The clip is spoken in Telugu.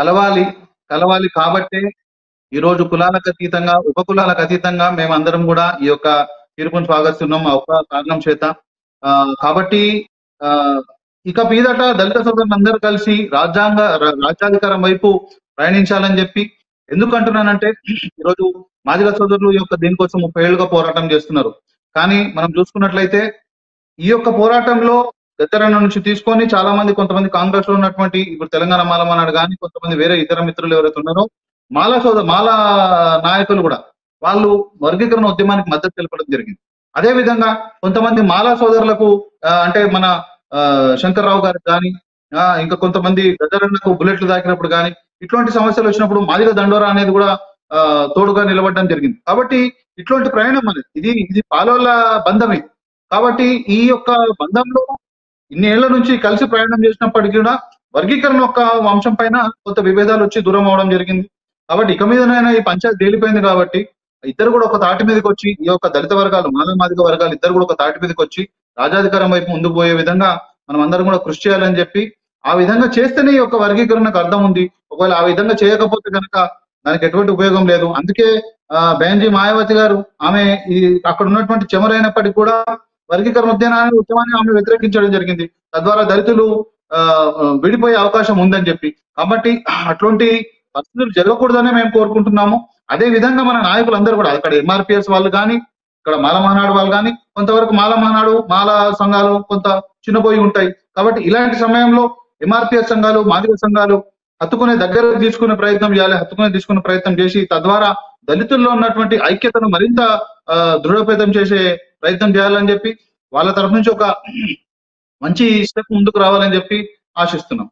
కలవాలి. కలవాలి కాబట్టే ఈరోజు కులాలకు అతీతంగా, ఉపకులాలకు అతీతంగా మేమందరం గూడా ఈ యొక్క తీర్పును స్వాగతిస్తున్నాం. ఆ ఒక్క కారణం చేత. కాబట్టి ఆహ్, ఇక మీదట దళిత సోదరులందరూ కలిసి రాజ్యాధికారం వైపు ప్రయాణించాలని జెప్పి ఎందుకంటున్నానంటే, ఈరోజు మాదిగ సోదరులు ఈ యొక్క దీనికోసం 30 ఏళ్లుగా పోరాటం జేస్తున్నారు. కానీ మనం చూసుకున్నట్లయితే ఈ యొక్క పోరాటంలో గద్దరన్న నుంచి తీసుకొని చాలా మంది కొంతమంది కాంగ్రెస్ లో ఉన్నటువంటి ఇప్పుడు తెలంగాణ మాలమన్నాడు గాని కొంతమంది వేరే ఇతర మిత్రులు ఎవరైతే ఉన్నారో మాల నాయకులు కూడా వాళ్ళు వర్గీకరణ ఉద్యమానికి మద్దతు తెలపడం జరిగింది. అదే విధంగా కొంతమంది మాలా సోదరులకు అంటే మన శంకర్రావు గారికి కానీ ఇంకా కొంతమంది గద్దరన్నకు బుల్లెట్లు తాకినప్పుడు కానీ ఇట్లాంటి సమస్యలు వచ్చినప్పుడు మాదిగ దండోరా అనేది కూడా తోడుగా నిలబడడం జరిగింది. కాబట్టి ఇట్లాంటి ప్రయాణం అనేది ఇది పాలోళ్ళ బంధమే. కాబట్టి ఈ యొక్క బంధంలో ఇన్ని ఏళ్ల నుంచి కలిసి ప్రయాణం చేసినప్పటికీ కూడా వర్గీకరణ యొక్క అంశం పైన కొంత విభేదాలు వచ్చి దూరం అవడం జరిగింది. కాబట్టి ఇక మీదనైనా ఈ పంచాయతీ తేలిపోయింది కాబట్టి ఇద్దరు కూడా ఒక తాటి మీదకి వచ్చి ఈ యొక్క దళిత వర్గాలు మాదిగ వర్గాలు ఇద్దరు కూడా ఒక తాటి మీదకి వచ్చి రాజాధికారం వైపు ముందుకు పోయే విధంగా మనం అందరం కూడా కృషి చేయాలని చెప్పి ఆ విధంగా చేస్తేనే ఈ యొక్క వర్గీకరణకు అర్థం ఉంది. ఒకవేళ ఆ విధంగా చేయకపోతే కనుక దానికి ఎటువంటి ఉపయోగం లేదు. అందుకే బెనర్జీ మాయావతి గారు ఆమె ఈ అక్కడ ఉన్నటువంటి చెమరైనప్పటికీ కూడా వర్గీకరణ ఉద్యమాన్ని ఆమె వ్యతిరేకించడం జరిగింది. తద్వారా దళితులు విడిపోయే అవకాశం ఉందని చెప్పి. కాబట్టి అటువంటి పరిస్థితులు జరగకూడదనే మేము కోరుకుంటున్నాము. అదే విధంగా మన నాయకులందరూ కూడా అక్కడ ఎంఆర్పిఎస్ వాళ్ళు కానీ ఇక్కడ మాల మహానాడు వాళ్ళు కానీ కొంతవరకు మాల మహానాడు మాల సంఘాలు కొంత చిన్నపోయి ఉంటాయి. కాబట్టి ఇలాంటి సమయంలో ఎంఆర్పిఎస్ సంఘాలు మాదిగ సంఘాలు దగ్గర తీసుకునే ప్రయత్నం చేయాలి. తీసుకునే ప్రయత్నం చేసి తద్వారా దళితుల్లో ఉన్నటువంటి ఐక్యతను మరింత దృఢపేతం చేసే ప్రయత్నం చేయాలని చెప్పి వాళ్ళ తరఫు నుంచి ఒక మంచి స్టెప్ ముందుకు రావాలని చెప్పి ఆశిస్తున్నాం.